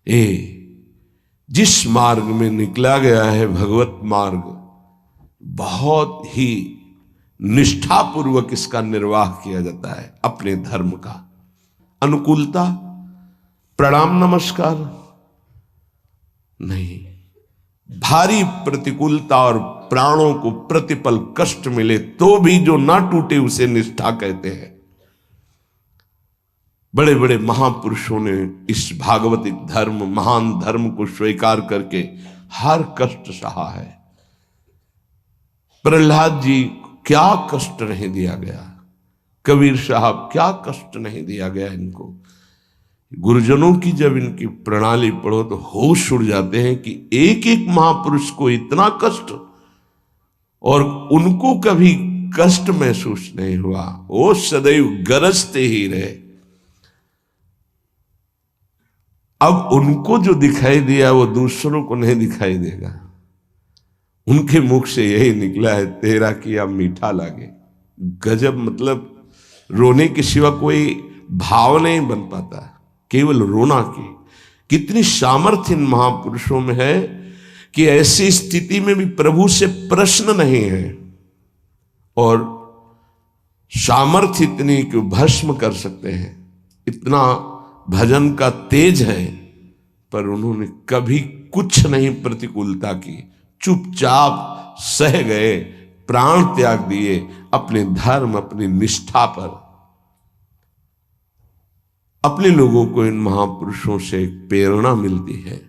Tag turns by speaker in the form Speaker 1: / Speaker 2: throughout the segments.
Speaker 1: ए जिस मार्ग में निकला गया है भगवत मार्ग, बहुत ही निष्ठापूर्वक इसका निर्वाह किया जाता है अपने धर्म का। अनुकूलता, प्रणाम नमस्कार नहीं, भारी प्रतिकूलता और प्राणों को प्रतिपल कष्ट मिले तो भी जो ना टूटे उसे निष्ठा कहते हैं। बड़े बड़े महापुरुषों ने इस भागवतिक धर्म, महान धर्म को स्वीकार करके हर कष्ट सहा है। प्रहलाद जी क्या कष्ट नहीं दिया गया, कबीर साहब क्या कष्ट नहीं दिया गया इनको। गुरुजनों की जब इनकी प्रणाली पढ़ो तो होश उड़ जाते हैं कि एक एक महापुरुष को इतना कष्ट और उनको कभी कष्ट महसूस नहीं हुआ, वो सदैव गरजते ही रहे। अब उनको जो दिखाई दिया वो दूसरों को नहीं दिखाई देगा। उनके मुख से यही निकला है, तेरा किया मीठा लागे। गजब, मतलब रोने के सिवा कोई भाव नहीं बन पाता, केवल रोना की। कितनी सामर्थ्य इन महापुरुषों में है कि ऐसी स्थिति में भी प्रभु से प्रश्न नहीं है और सामर्थ्य इतनी कि भस्म कर सकते हैं। इतना भजन का तेज है, पर उन्होंने कभी कुछ नहीं प्रतिकूलता की, चुपचाप सह गए, प्राण त्याग दिए अपने धर्म, अपनी निष्ठा पर। अपने लोगों को इन महापुरुषों से एक प्रेरणा मिलती है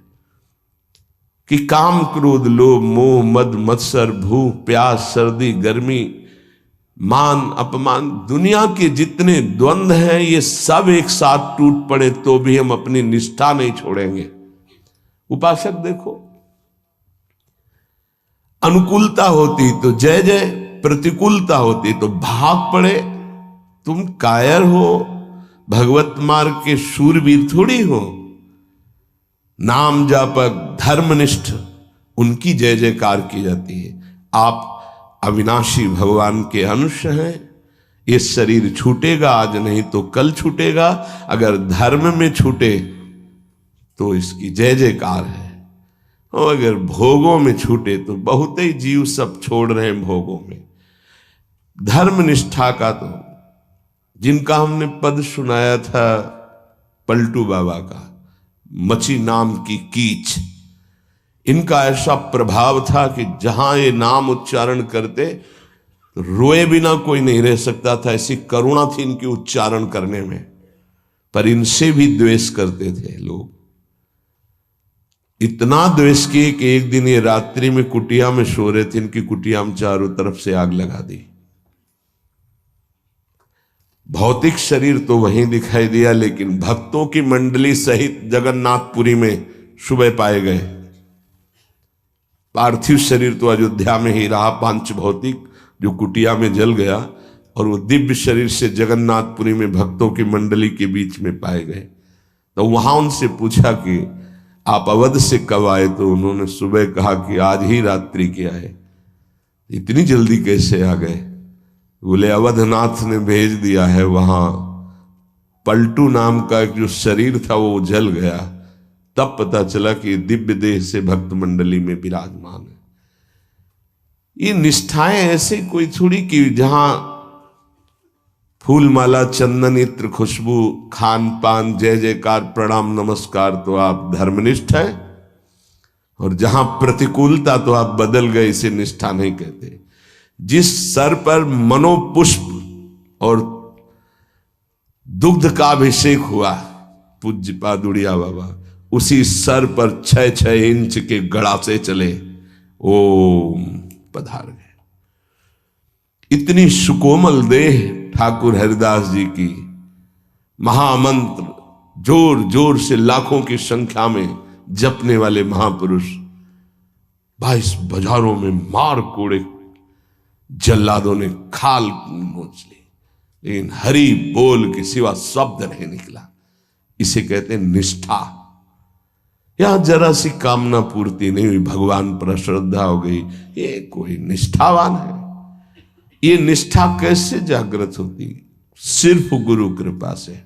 Speaker 1: कि काम, क्रोध, लोभ, मोह, मद, मत्सर, भूख, प्यास, सर्दी, गर्मी, मान, अपमान, दुनिया के जितने द्वंद्व हैं ये सब एक साथ टूट पड़े तो भी हम अपनी निष्ठा नहीं छोड़ेंगे। उपासक देखो, अनुकूलता होती तो जय जय, प्रतिकूलता होती तो भाग पड़े। तुम कायर हो, भगवत मार्ग के शूरवीर थोड़ी हो। नाम जापक, धर्मनिष्ठ, उनकी जय जयकार की जाती है। आप अविनाशी भगवान के अंश हैं। ये शरीर छूटेगा आज, नहीं तो कल छूटेगा। अगर धर्म में छूटे तो इसकी जय जयकार है, और अगर भोगों में छूटे तो बहुत ही जीव सब छोड़ रहे हैं भोगों में। धर्म निष्ठा का तो जिनका हमने पद सुनाया था पलटू बाबा का, मची नाम की कीच, इनका ऐसा प्रभाव था कि जहां ये नाम उच्चारण करते तो रोए बिना कोई नहीं रह सकता था। ऐसी करुणा थी इनकी उच्चारण करने में, पर इनसे भी द्वेष करते थे लोग। इतना द्वेष किए कि एक दिन ये रात्रि में कुटिया में सो रहे थे, इनकी कुटिया में चारों तरफ से आग लगा दी। भौतिक शरीर तो वहीं दिखाई दिया, लेकिन भक्तों की मंडली सहित जगन्नाथपुरी में सुबह पाए गए। पार्थिव शरीर तो अयोध्या में ही रहा, पांच भौतिक जो कुटिया में जल गया, और वो दिव्य शरीर से जगन्नाथपुरी में भक्तों की मंडली के बीच में पाए गए। तो वहां उनसे पूछा कि आप अवध से कब आए, तो उन्होंने सुबह कहा कि आज ही रात्रि के आए। इतनी जल्दी कैसे आ गए? बोले अवधनाथ ने भेज दिया है। वहां पलटू नाम का एक जो शरीर था वो जल गया, तब पता चला कि दिव्य देह से भक्त मंडली में विराजमान है। ये निष्ठाएं ऐसे कोई थोड़ी कि जहां फूल माला, चंदन, इत्र, खुशबू, खान पान, जय जयकार, प्रणाम नमस्कार तो आप धर्मनिष्ठ है, और जहां प्रतिकूलता तो आप बदल गए, इसे निष्ठा नहीं कहते। जिस सर पर मनोपुष्प और दुग्ध का अभिषेक हुआ पूज्य पादुड़िया बाबा, उसी सर पर 6-6 इंच के गड़ासे चले, ओम पधार गए। इतनी सुकोमल देह ठाकुर हरिदास जी की, महामंत्र जोर जोर से लाखों की संख्या में जपने वाले महापुरुष 22 बाजारों में मार कोड़े जल्लादों ने खाल नोच ली, लेकिन हरि बोल के सिवा शब्द नहीं निकला। इसे कहते हैं निष्ठा। यहां जरा सी कामना पूर्ति नहीं हुई, भगवान पर श्रद्धा हो गई, ये कोई निष्ठावान है? ये निष्ठा कैसे जागृत होती? सिर्फ गुरु कृपा से।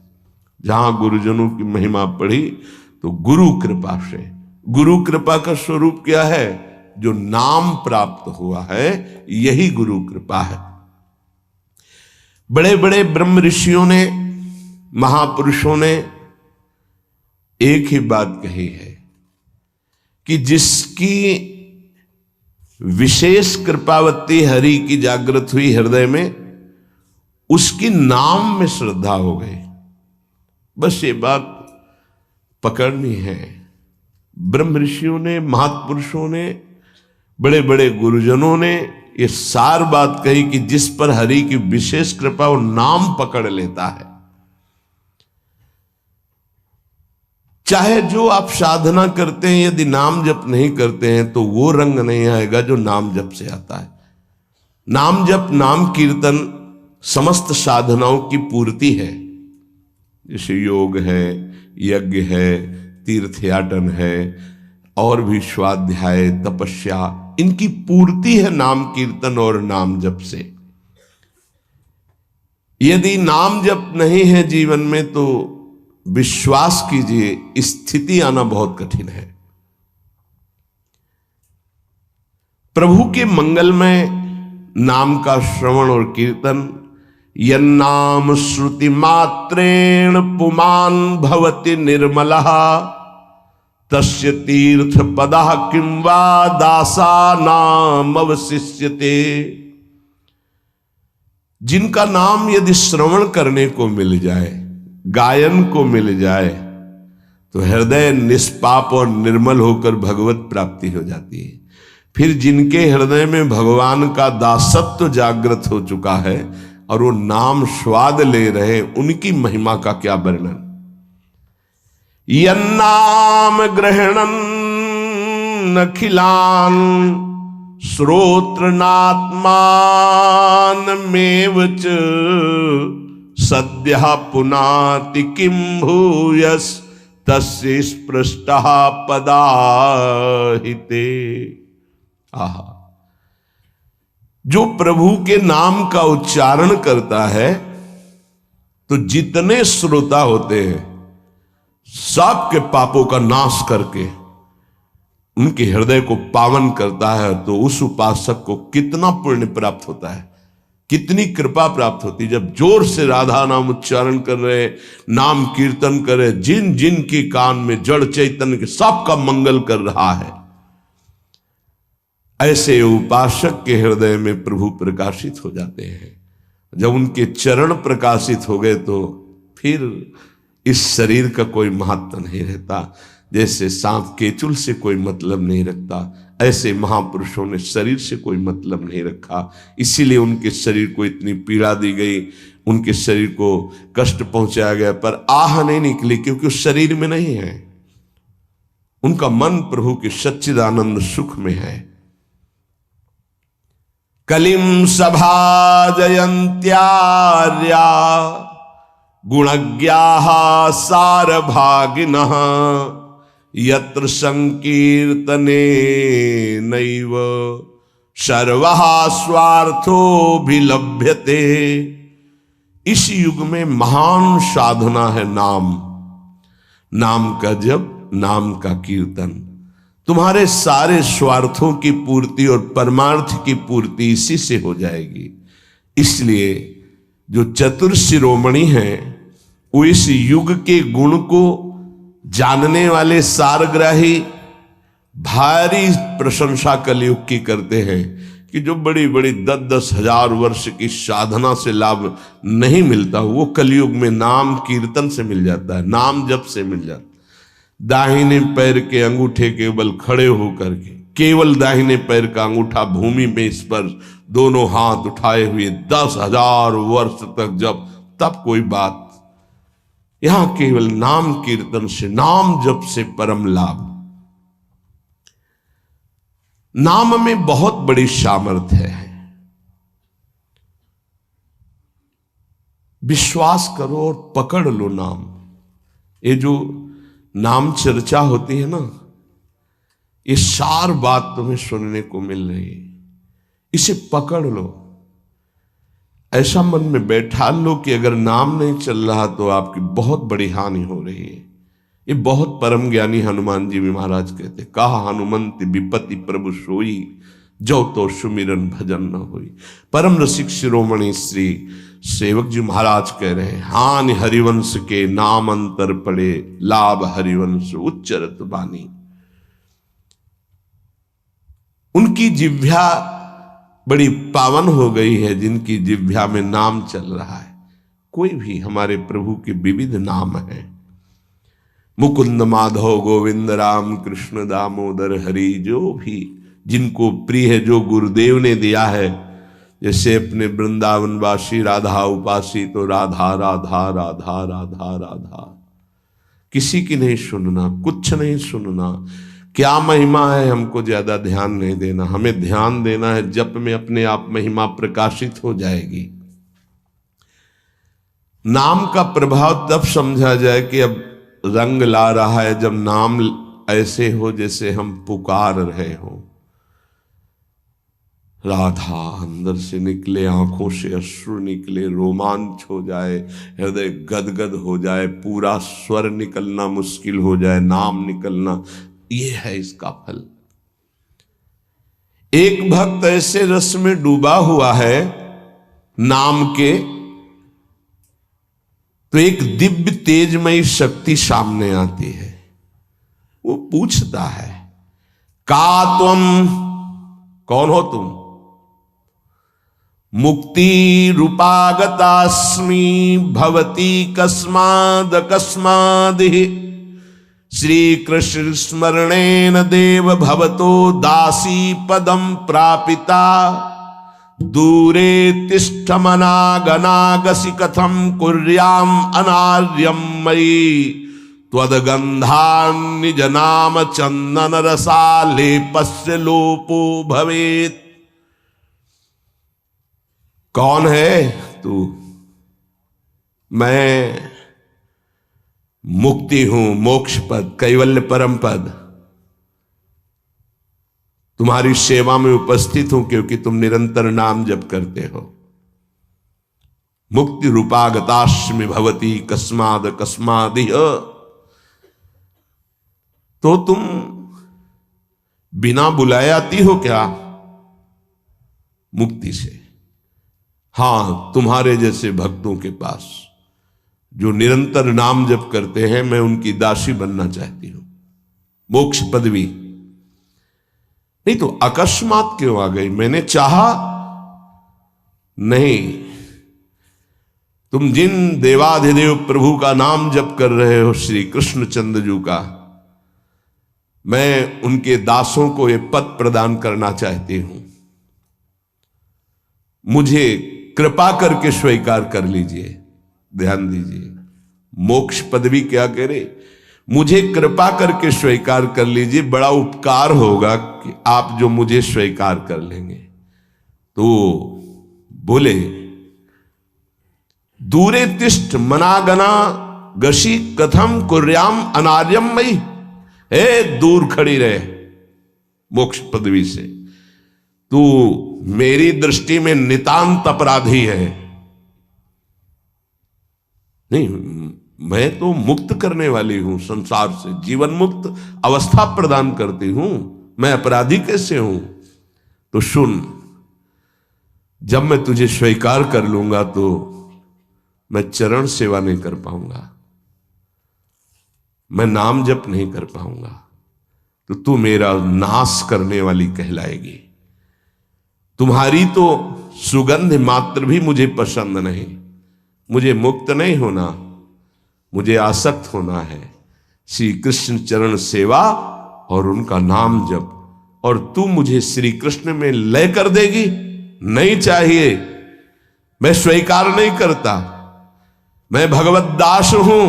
Speaker 1: जहां गुरुजनों की महिमा पढ़ी तो गुरु कृपा से। गुरु कृपा का स्वरूप क्या है? जो नाम प्राप्त हुआ है यही गुरु कृपा है। बड़े बड़े ब्रह्म ऋषियों ने, महापुरुषों ने एक ही बात कही है कि जिसकी विशेष कृपावती हरि की जागृत हुई हृदय में, उसकी नाम में श्रद्धा हो गई। बस ये बात पकड़नी है। ब्रह्म ऋषियों ने, महापुरुषों ने, बड़े बड़े गुरुजनों ने ये सार बात कही कि जिस पर हरि की विशेष कृपा, वो नाम पकड़ लेता है। चाहे जो आप साधना करते हैं, यदि नाम जप नहीं करते हैं तो वो रंग नहीं आएगा जो नाम जप से आता है। नाम जप, नाम कीर्तन समस्त साधनाओं की पूर्ति है। जैसे योग है, यज्ञ है, तीर्थयाटन है, और भी स्वाध्याय, तपस्या, इनकी पूर्ति है नाम कीर्तन और नाम जप से। यदि नाम जप नहीं है जीवन में तो विश्वास कीजिए स्थिति आना बहुत कठिन है। प्रभु के मंगल में नाम का श्रवण और कीर्तन, यन्नाम श्रुति मात्रेण पुमान भवति निर्मलः तस्य तीर्थ पदः किं वा दासानाम अवशिष्यते। जिनका नाम यदि श्रवण करने को मिल जाए, गायन को मिल जाए, तो हृदय निष्पाप और निर्मल होकर भगवत प्राप्ति हो जाती है। फिर जिनके हृदय में भगवान का दासत्व जागृत हो चुका है और वो नाम स्वाद ले रहे, उनकी महिमा का क्या वर्णन। यन्नाम ग्रहणन् अखिलान श्रोत्रनात्मानमेव च सद्यः पुनाति किं भूयस् तस्य स्पृष्टः पदाहिते। आहा, जो प्रभु के नाम का उच्चारण करता है तो जितने श्रोता होते हैं सबके पापों का नाश करके उनके हृदय को पावन करता है। तो उस उपासक को कितना पुण्य प्राप्त होता है, कितनी कृपा प्राप्त होती है। जब जोर से राधा नाम उच्चारण कर रहे, नाम कीर्तन कर रहे, जिन जिन के कान में जड़ चैतन्य के सबका मंगल कर रहा है, ऐसे उपासक के हृदय में प्रभु प्रकाशित हो जाते हैं। जब उनके चरण प्रकाशित हो गए तो फिर इस शरीर का कोई महत्व नहीं रहता। जैसे सांप केचुल से कोई मतलब नहीं रखता, ऐसे महापुरुषों ने शरीर से कोई मतलब नहीं रखा। इसीलिए उनके शरीर को इतनी पीड़ा दी गई, उनके शरीर को कष्ट पहुंचाया गया, पर आह नहीं निकली क्योंकि उस शरीर में नहीं है। उनका मन प्रभु के सच्चिदानंद सुख में है। कलिम सभा जयंत्यार्या गुणज्ञाः सारभागिनः यत्र संकीर्तने नैव सर्वः स्वार्थोऽभिलभ्यते। इस युग में महान साधना है नाम, नाम का जप, नाम का कीर्तन। तुम्हारे सारे स्वार्थों की पूर्ति और परमार्थ की पूर्ति इसी से हो जाएगी। इसलिए जो चतुर शिरोमणि हैं वो इस युग के गुण को जानने वाले सारग्राही भारी प्रशंसा कलयुग की करते हैं कि जो बड़ी बड़ी 10-10 हजार वर्ष की साधना से लाभ नहीं मिलता, वो कलयुग में नाम कीर्तन से मिल जाता है, नाम जप से मिल जाता है। दाहिने पैर के अंगूठे के बल खड़े होकर के, केवल दाहिने पैर का अंगूठा भूमि में स्पर्श, दोनों हाथ उठाए हुए 10,000 वर्ष तक जब, तब कोई बात। यहां केवल नाम कीर्तन से, नाम जप से परम लाभ। नाम में बहुत बड़ी सामर्थ्य है। विश्वास करो और पकड़ लो नाम। ये जो नाम चर्चा होती है ना, ये सार बात तुम्हें सुनने को मिल रही है, इसे पकड़ लो। ऐसा मन में बैठा लो कि अगर नाम नहीं चल रहा तो आपकी बहुत बड़ी हानि हो रही है। ये बहुत परम ज्ञानी हनुमान जी भी महाराज कहते, कहा हनुमंत विपत्ति प्रभु सोई, जो तो सुमिरन भजन न होई। परम रसिक शिरोमणि श्री सेवक जी महाराज कह रहे हैं, हानि हरिवंश के नाम अंतर पड़े, लाभ हरिवंश उच्चरत बानी। उनकी जिह्वा बड़ी पावन हो गई है, जिनकी जिह्वा में नाम चल रहा है। कोई भी हमारे प्रभु के विविध नाम हैं, मुकुंद माधव गोविंद राम कृष्ण दामोदर हरि, जो भी जिनको प्रिय है, जो गुरुदेव ने दिया है। जैसे अपने वृंदावनवासी राधा उपासी, तो राधा राधा राधा राधा राधा, किसी की नहीं सुनना, कुछ नहीं सुनना। क्या महिमा है हमको ज्यादा ध्यान नहीं देना, हमें ध्यान देना है जप में अपने आप महिमा प्रकाशित हो जाएगी। नाम का प्रभाव तब समझा जाए कि अब रंग ला रहा है, जब नाम ऐसे हो जैसे हम पुकार रहे हो। राधा अंदर से निकले, आंखों से अश्रु निकले, रोमांच हो जाए, हृदय गदगद हो जाए, पूरा स्वर निकलना मुश्किल हो जाए, नाम निकलना, ये है इसका फल। एक भक्त ऐसे रस में डूबा हुआ है नाम के, तो एक दिव्य तेजमयी शक्ति सामने आती है। वो पूछता है, का तुम, कौन हो तुम? मुक्ति रूपागतास्मि भवती कस्माद कस्मादिहि, श्री कृष्ण स्मरणेन देव भवतो दासी पदम प्रापिता, दूरे तिष्ठमनागनागसि कथम कुर्याम अनार्यम मयि, त्वदगंधान् निज नाम चंदन रसालेपस्य लोपो भवेत्। कौन है तू? मैं मुक्ति हूं, मोक्ष पद, कैवल्य परम पद, तुम्हारी सेवा में उपस्थित हूं क्योंकि तुम निरंतर नाम जप करते हो। मुक्ति रूपागतास्मि भवती कस्माद कस्मादिह, तो तुम बिना बुलाए आती हो क्या मुक्ति से? हां, तुम्हारे जैसे भक्तों के पास जो निरंतर नाम जप करते हैं, मैं उनकी दासी बनना चाहती हूं, मोक्ष पदवी। नहीं तो अकस्मात क्यों आ गई? मैंने चाहा नहीं। तुम जिन देवाधिदेव प्रभु का नाम जप कर रहे हो, श्री कृष्णचंद्र जी का, मैं उनके दासों को ये पद प्रदान करना चाहती हूं। मुझे कृपा करके स्वीकार कर लीजिए। ध्यान दीजिए, मोक्ष पदवी क्या कह रहे? मुझे कृपा करके स्वीकार कर लीजिए, बड़ा उपकार होगा कि आप जो मुझे स्वीकार कर लेंगे। तो बोले, दूरे तिष्ठ मनागना गशी कथम कुर्याम अनार्यम मई, हे दूर खड़ी रहे मोक्ष पदवी से, तू मेरी दृष्टि में नितांत अपराधी है। नहीं, मैं तो मुक्त करने वाली हूं, संसार से जीवन मुक्त अवस्था प्रदान करती हूं, मैं अपराधी कैसे हूं? तो सुन, जब मैं तुझे स्वीकार कर लूंगा तो मैं चरण सेवा नहीं कर पाऊंगा, मैं नाम जप नहीं कर पाऊंगा, तो तू मेरा नाश करने वाली कहलाएगी। तुम्हारी तो सुगंध मात्र भी मुझे पसंद नहीं। मुझे मुक्त नहीं होना, मुझे आसक्त होना है श्री कृष्ण चरण सेवा और उनका नाम जप। और तू मुझे श्री कृष्ण में लय कर देगी? नहीं चाहिए, मैं स्वीकार नहीं करता। मैं भगवत दास हूं,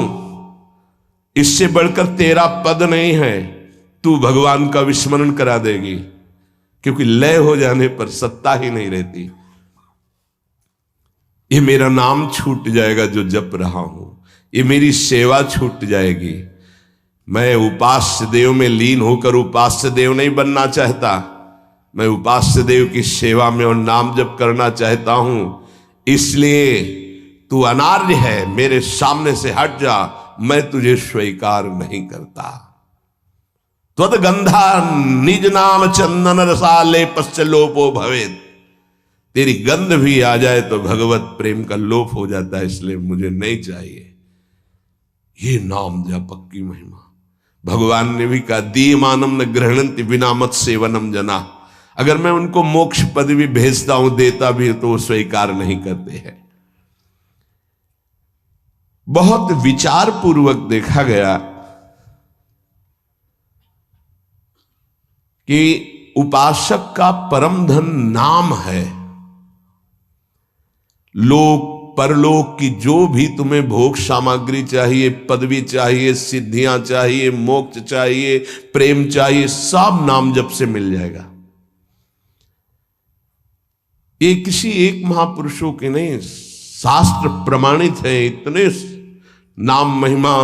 Speaker 1: इससे बढ़कर तेरा पद नहीं है। तू भगवान का विस्मरण करा देगी, क्योंकि लय हो जाने पर सत्ता ही नहीं रहती। ये मेरा नाम छूट जाएगा जो जप रहा हूं, ये मेरी सेवा छूट जाएगी। मैं उपास्य देव में लीन होकर उपास्य देव नहीं बनना चाहता, मैं उपास्य देव की सेवा में और नाम जप करना चाहता हूं। इसलिए तू अनार्य है, मेरे सामने से हट जा, मैं तुझे स्वीकार नहीं करता। त्वद्गंधा निज नाम चंदन रसाले पश्च लोपो भवेत। तेरी गंध भी आ जाए तो भगवत प्रेम का लोप हो जाता है, इसलिए मुझे नहीं चाहिए। ये नाम जापक की महिमा। भगवान ने भी कहा दीयमानम न ग्रहणंति बिना मत सेवनम जना। अगर मैं उनको मोक्ष पदवी भेजता हूं, देता भी तो वो स्वीकार नहीं करते हैं। बहुत विचार पूर्वक देखा गया कि उपासक का परम धन नाम है। लोक परलोक की जो भी तुम्हें भोग सामग्री चाहिए, पदवी चाहिए, सिद्धियां चाहिए, मोक्ष चाहिए, प्रेम चाहिए, सब नाम जप से मिल जाएगा। ये किसी एक महापुरुषों के नहीं, शास्त्र प्रमाणित है। इतने नाम महिमा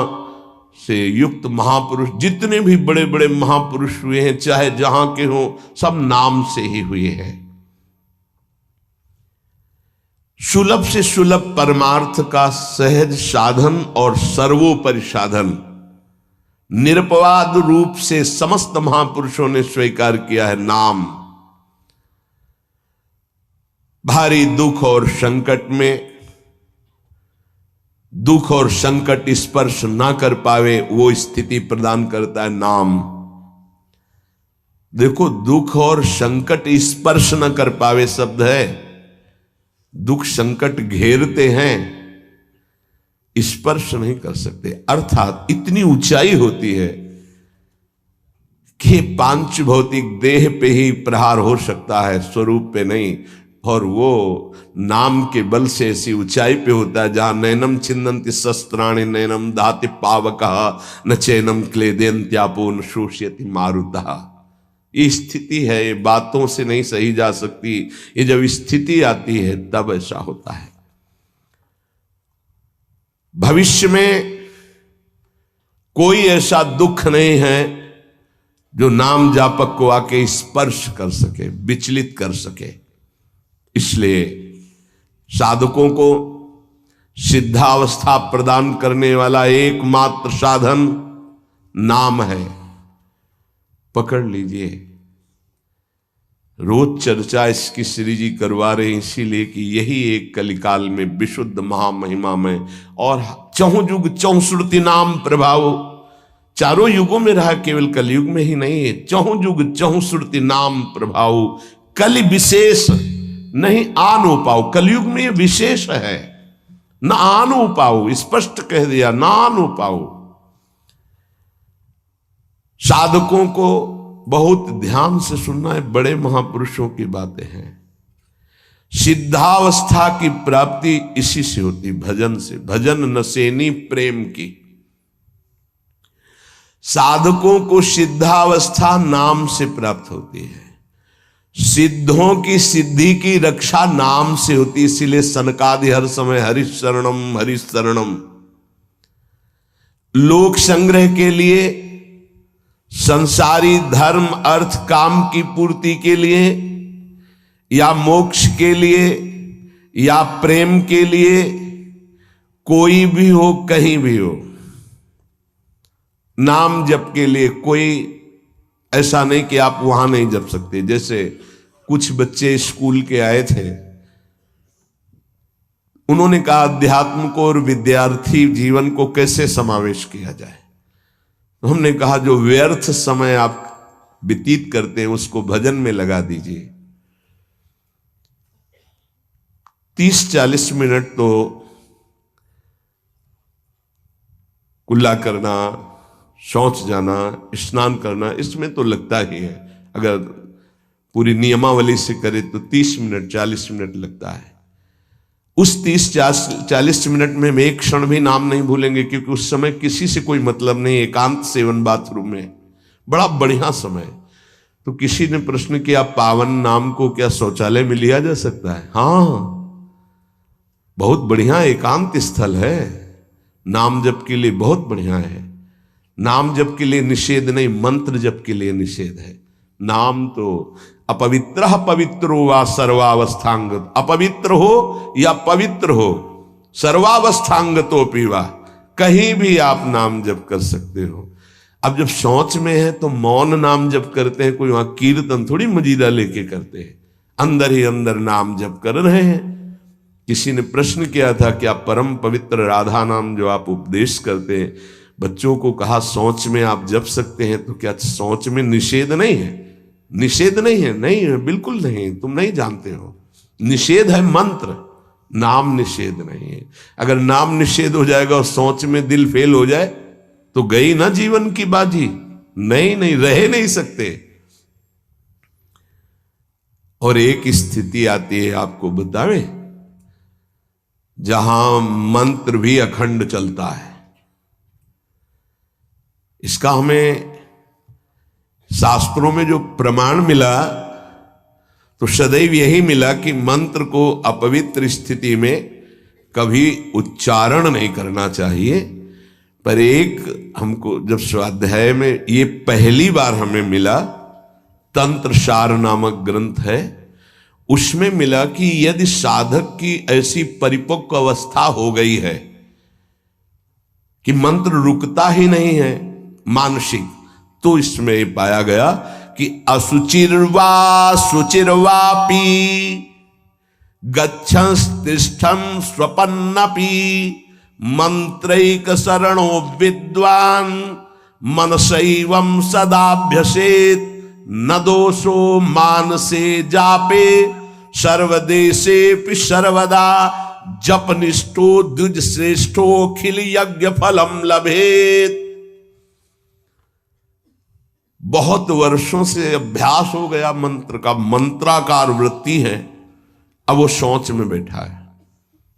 Speaker 1: से युक्त महापुरुष, जितने भी बड़े बड़े महापुरुष हुए हैं, चाहे जहां के हों, सब नाम से ही हुए हैं। सुलभ से सुलभ परमार्थ का सहज साधन और सर्वोपरि साधन निरपवाद रूप से समस्त महापुरुषों ने स्वीकार किया है नाम। भारी दुख और संकट में दुख और संकट स्पर्श ना कर पावे, वो स्थिति प्रदान करता है नाम। देखो, दुख और संकट स्पर्श न कर पावे शब्द है। दुख संकट घेरते हैं, स्पर्श नहीं कर सकते। अर्थात इतनी ऊंचाई होती है कि पांच भौतिक देह पे ही प्रहार हो सकता है, स्वरूप पे नहीं। और वो नाम के बल से ऐसी ऊंचाई पे होता है जहां नैनम छिन्नन्ति शस्त्राणि नैनम दाति पावकः न चैनम क्लेदेन्त्यापो न शोष्यति मारुतः। ये स्थिति है, ये बातों से नहीं सही जा सकती। ये जब स्थिति आती है तब ऐसा होता है। भविष्य में कोई ऐसा दुख नहीं है जो नाम जापक को आके स्पर्श कर सके, विचलित कर सके। इसलिए साधकों को सिद्धावस्था प्रदान करने वाला एकमात्र साधन नाम है। पकड़ लीजिए। रोज चर्चा इसकी श्री जी करवा रहे हैं, इसीलिए कि यही एक कलिकाल में विशुद्ध महामहिमा में और चहुं युग चौसुरति नाम प्रभाव, चारों युगों में रहा, केवल कलयुग में ही नहीं है। चहुं युग चहुसुरति नाम प्रभाव, कलि विशेष नहीं आनो पाओ। कलयुग में ये विशेष है, न आनो पाओ, स्पष्ट कह दिया, ना आनो पाओ। साधकों को बहुत ध्यान से सुनना है, बड़े महापुरुषों की बातें हैं। सिद्धावस्था की प्राप्ति इसी से होती, भजन से। भजन नसेनी प्रेम की। साधकों को सिद्धावस्था नाम से प्राप्त होती है। सिद्धों की सिद्धि की रक्षा नाम से होती, इसीलिए सनकादि हर समय हरिशरणम हरिशरणम। लोक संग्रह के लिए, संसारी धर्म अर्थ काम की पूर्ति के लिए, या मोक्ष के लिए, या प्रेम के लिए, कोई भी हो, कहीं भी हो, नाम जप के लिए कोई ऐसा नहीं कि आप वहां नहीं जप सकते। जैसे कुछ बच्चे स्कूल के आए थे, उन्होंने कहा अध्यात्म को और विद्यार्थी जीवन को कैसे समावेश किया जाए। तो हमने कहा जो व्यर्थ समय आप व्यतीत करते हैं उसको भजन में लगा दीजिए। 30-40 मिनट तो कुल्ला करना, शौच जाना, स्नान करना, इसमें तो लगता ही है। अगर पूरी नियमावली से करे तो 30 मिनट 40 मिनट लगता है। उस 30-40 मिनट में हम एक क्षण भी नाम नहीं भूलेंगे, क्योंकि उस समय किसी से कोई मतलब नहीं। एकांत सेवन बाथरूम में, बड़ा बढ़िया समय। तो किसी ने प्रश्न किया, पावन नाम को क्या शौचालय में लिया जा सकता है? हाँ, बहुत बढ़िया एकांत स्थल है, नाम जप के लिए बहुत बढ़िया है। नाम जप के लिए निषेध नहीं, मंत्र जप के लिए निषेध है। नाम तो अपवित्र पवित्रो वा सर्वावस्थांगत, अपवित्र हो या पवित्र हो, सर्वावस्थांगतो पीवा, कहीं भी आप नाम जप कर सकते हो। अब जब शौच में है तो मौन नाम जप करते हैं, कोई वहां कीर्तन थोड़ी मजीरा लेके करते हैं, अंदर ही अंदर नाम जप कर रहे हैं। किसी ने प्रश्न किया था कि आप परम पवित्र राधा नाम जो आप उपदेश करते हैं बच्चों को, कहा शौच में आप जप सकते हैं, तो क्या शौच में निषेध नहीं है? निषेध नहीं है, नहीं है, बिल्कुल नहीं, तुम नहीं जानते हो। निषेध है मंत्र, नाम निषेध नहीं है। अगर नाम निषेध हो जाएगा और शौच में दिल फेल हो जाए तो गई ना जीवन की बाजी, नहीं नहीं, रह नहीं सकते। और एक स्थिति आती है, आपको बतावे, जहां मंत्र भी अखंड चलता है। इसका हमें शास्त्रों में जो प्रमाण मिला तो सदैव यही मिला कि मंत्र को अपवित्र स्थिति में कभी उच्चारण नहीं करना चाहिए। पर एक हमको जब स्वाध्याय में ये पहली बार हमें मिला, तंत्र सार नामक ग्रंथ है, उसमें मिला कि यदि साधक की ऐसी परिपक्व अवस्था हो गई है कि मंत्र रुकता ही नहीं है मानसिक, तो इसमें ये पाया गया कि असुचिर्वा शुचिर्वापि गच्छंस्तिष्ठं स्वपन्नपि मंत्रैक शरणो विद्वान मनसैवं सदाभ्यसेत न दोषो मानसे जापे सर्वदेशेपि सर्वदा जपनिष्ठो द्विज श्रेष्ठो खिल यज्ञ फलम लभेत। बहुत वर्षों से अभ्यास हो गया मंत्र का, मंत्राकार वृत्ति है, अब वो शौच में बैठा है,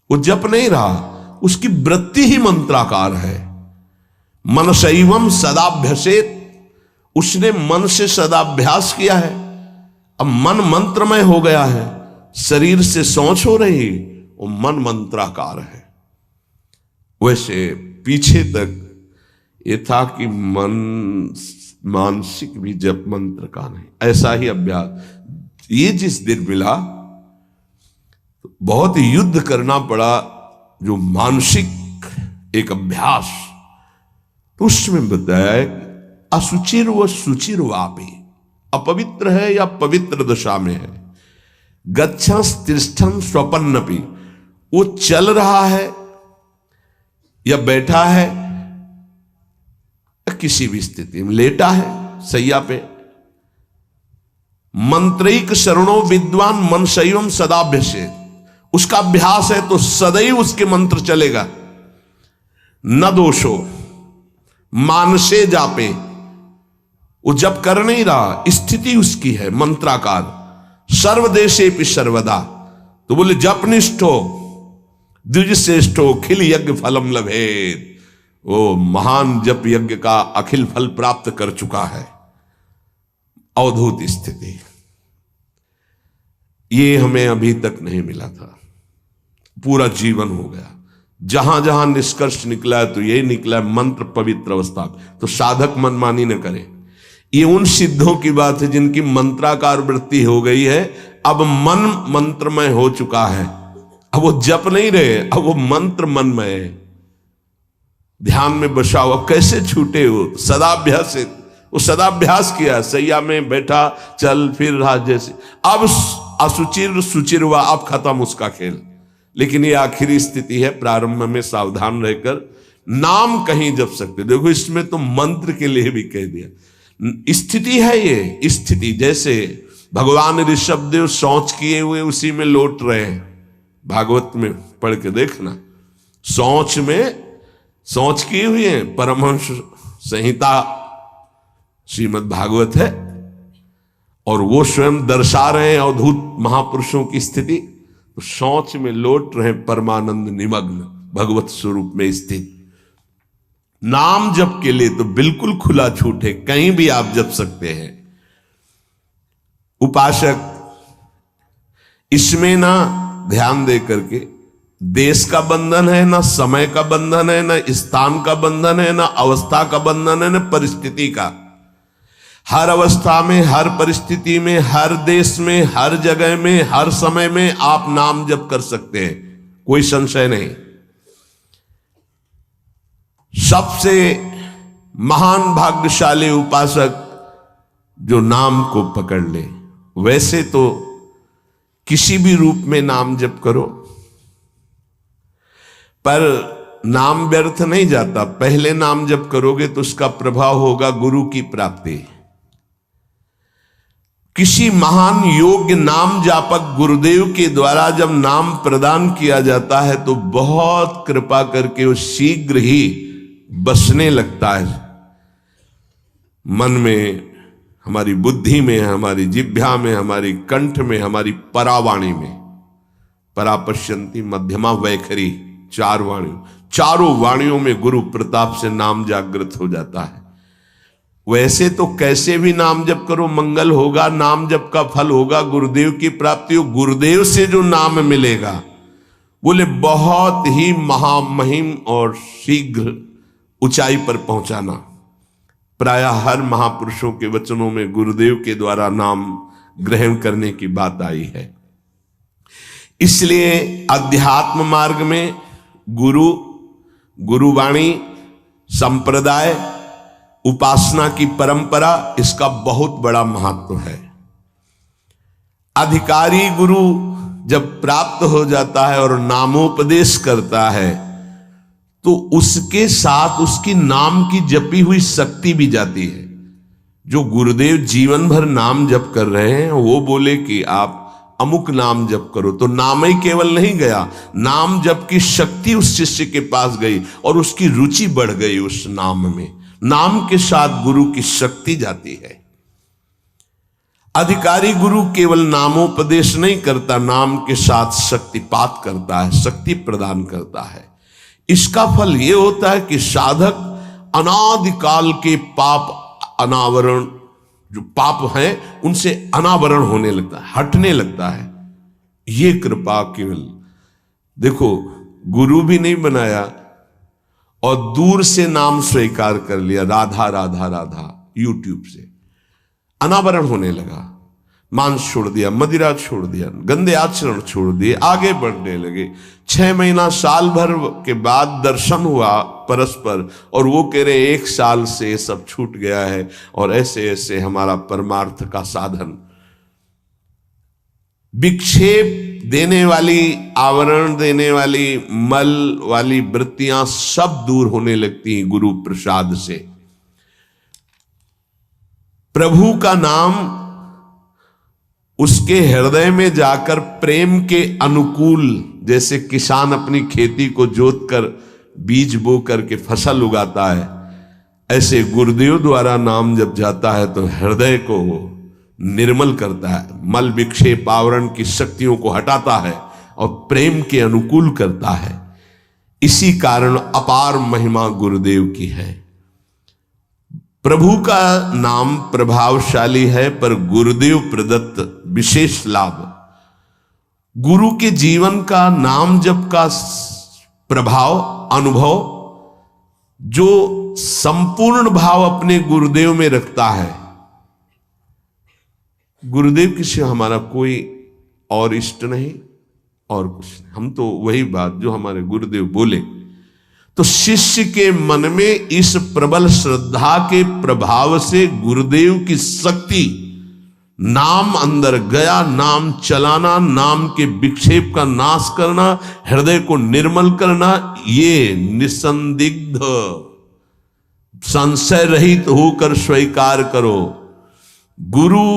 Speaker 1: वो जप नहीं रहा, उसकी वृत्ति ही मंत्राकार है। मनसैवं सदाभ्यसेत, उसने मन से सदाभ्यास किया है, अब मन मंत्रमय हो गया है, शरीर से शौच हो रही, वो मन मंत्राकार है। वैसे पीछे तक ये था कि मन मानसिक भी जप मंत्र का नहीं, ऐसा ही अभ्यास। ये जिस दिन मिला बहुत युद्ध करना पड़ा, जो मानसिक एक अभ्यास, तो उसमें बताया असुचिर व सुचिर वापी, अपवित्र है या पवित्र दशा में है, गच्छंस्तिष्ठं स्वपन्नपि, वो चल रहा है या बैठा है, किसी भी स्थिति में लेटा है सैया पे, मंत्रैक शरणों विद्वान मनसैवं सदाभ्यसेत, उसका अभ्यास है तो सदैव उसके मंत्र चलेगा। न दोषो मानसे जापे, वो जब कर नहीं रहा, स्थिति उसकी है मंत्राकार। सर्वदेशे भी सर्वदा, तो बोले जपनिष्ठो द्विज श्रेष्ठो खिल यज्ञ फलम लभेत, वो महान जप यज्ञ का अखिल फल प्राप्त कर चुका है। अवधूत स्थिति, ये हमें अभी तक नहीं मिला था, पूरा जीवन हो गया। जहां जहां निष्कर्ष निकला है तो यही निकला है, मंत्र पवित्र अवस्था। तो साधक मनमानी न करे। ये उन सिद्धों की बात है जिनकी मंत्राकार वृत्ति हो गई है, अब मन मंत्रमय हो चुका है, अब वो जप नहीं रहे, अब वो मंत्र मनमय है, ध्यान में बसा हुआ। कैसे छूटे वो? सदाभ्यास, वो सदाभ्यास किया, सैया में बैठा, चल फिर रहा जैसे। अब असुचिर सुचिर हुआ, अब खत्म उसका खेल। लेकिन ये आखिरी स्थिति है, प्रारंभ में सावधान रहकर नाम कहीं जप सकते। देखो इसमें तो मंत्र के लिए भी कह दिया, स्थिति है ये स्थिति। जैसे भगवान ऋषभदेव शौच किए हुए उसी में लौट रहे हैं, भागवत में पढ़ के देखना, शौच में शौच किए हुए हैं। परमहंस संहिता श्रीमद् भागवत है, और वो स्वयं दर्शा रहे हैं अवधूत महापुरुषों की स्थिति। तो शौच में लौट रहे परमानंद निमग्न भगवत स्वरूप में स्थित। नाम जप के लिए तो बिल्कुल खुला छूट है, कहीं भी आप जप सकते हैं। उपासक इसमें ना ध्यान दे करके, देश का बंधन है, ना समय का बंधन है, ना स्थान का बंधन है, ना अवस्था का बंधन है, ना परिस्थिति का। हर अवस्था में, हर परिस्थिति में, हर देश में, हर जगह में, हर समय में आप नाम जप कर सकते हैं, कोई संशय नहीं। सबसे महान भाग्यशाली उपासक जो नाम को पकड़ ले। वैसे तो किसी भी रूप में नाम जप करो, पर नाम व्यर्थ नहीं जाता। पहले नाम जप करोगे तो उसका प्रभाव होगा गुरु की प्राप्ति। किसी महान योग्य नाम जापक गुरुदेव के द्वारा जब नाम प्रदान किया जाता है तो बहुत कृपा करके वो शीघ्र ही बसने लगता है मन में, हमारी बुद्धि में, हमारी जिह्वा में, हमारी कंठ में, हमारी परावाणी में। परापश्यंती मध्यमा वैखरी, चारों वाणियों में गुरु प्रताप से नाम जागृत हो जाता है। वैसे तो कैसे भी नाम जप करो मंगल होगा, नाम जप का फल होगा, गुरुदेव की प्राप्ति हो। गुरुदेव से जो नाम मिलेगा बोले बहुत ही महामहिम और शीघ्र ऊंचाई पर पहुंचाना। प्रायः हर महापुरुषों के वचनों में गुरुदेव के द्वारा नाम ग्रहण करने की बात आई है। इसलिए अध्यात्म मार्ग में गुरुवाणी, संप्रदाय, उपासना की परंपरा, इसका बहुत बड़ा महत्व है। अधिकारी गुरु जब प्राप्त हो जाता है और नामोपदेश करता है तो उसके साथ उसकी नाम की जपी हुई शक्ति भी जाती है। जो गुरुदेव जीवन भर नाम जप कर रहे हैं वो बोले कि आप अमुक नाम जप करो, तो नाम ही केवल नहीं गया, नाम जप की शक्ति उस शिष्य के पास गई और उसकी रुचि बढ़ गई उस नाम में। नाम के साथ गुरु की शक्ति जाती है। अधिकारी गुरु केवल नामोपदेश नहीं करता, नाम के साथ शक्तिपात करता है, शक्ति प्रदान करता है। इसका फल यह होता है कि साधक अनादिकाल के पाप अनावरण, जो पाप हैं उनसे अनावरण होने लगता है, हटने लगता है। ये कृपा केवल देखो, गुरु भी नहीं बनाया और दूर से नाम स्वीकार कर लिया, राधा राधा राधा, यूट्यूब से अनावरण होने लगा। मांस छोड़ दिया, मदिरा छोड़ दिया, गंदे आचरण छोड़ दिए, आगे बढ़ने लगे। 6 महीना साल भर के बाद दर्शन हुआ परस्पर और वो कह रहे 1 साल से सब छूट गया है और ऐसे ऐसे हमारा परमार्थ का साधन। विक्षेप देने वाली, आवरण देने वाली, मल वाली वृत्तियां सब दूर होने लगती हैं गुरु प्रसाद से। प्रभु का नाम उसके हृदय में जाकर प्रेम के अनुकूल, जैसे किसान अपनी खेती को जोत कर बीज बो करके फसल उगाता है, ऐसे गुरुदेव द्वारा नाम जब जाता है तो हृदय को निर्मल करता है, मल विक्षेप आवरण की शक्तियों को हटाता है और प्रेम के अनुकूल करता है। इसी कारण अपार महिमा गुरुदेव की है। प्रभु का नाम प्रभावशाली है, पर गुरुदेव प्रदत्त विशेष लाभ। गुरु के जीवन का नाम जप का प्रभाव, अनुभव, जो संपूर्ण भाव अपने गुरुदेव में रखता है। गुरुदेव की सिवा हमारा कोई और इष्ट नहीं और कुछ नहीं, हम तो वही बात जो हमारे गुरुदेव बोले। तो शिष्य के मन में इस प्रबल श्रद्धा के प्रभाव से गुरुदेव की शक्ति, नाम अंदर गया, नाम चलाना, नाम के विक्षेप का नाश करना, हृदय को निर्मल करना, ये निसंदिग्ध संशय रहित होकर स्वीकार करो। गुरु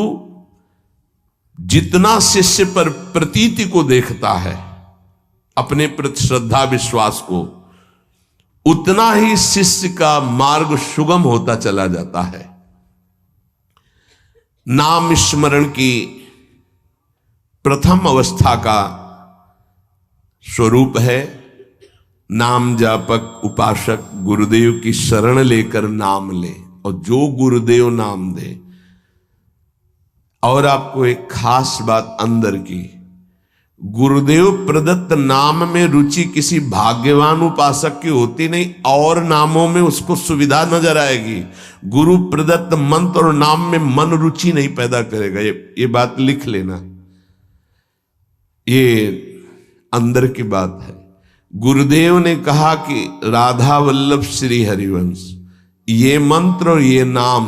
Speaker 1: जितना शिष्य पर प्रतीति को देखता है, अपने प्रति श्रद्धा विश्वास को, उतना ही शिष्य का मार्ग सुगम होता चला जाता है। नाम स्मरण की प्रथम अवस्था का स्वरूप है नाम जापक उपासक गुरुदेव की शरण लेकर नाम ले, और जो गुरुदेव नाम दे। और आपको एक खास बात अंदर की, गुरुदेव प्रदत्त नाम में रुचि किसी भाग्यवान उपासक की होती नहीं, और नामों में उसको सुविधा नजर आएगी। गुरु प्रदत्त मंत्र और नाम में मन रुचि नहीं पैदा करेगा। ये बात लिख लेना, ये अंदर की बात है। गुरुदेव ने कहा कि राधा वल्लभ श्री हरिवंश, ये मंत्र और ये नाम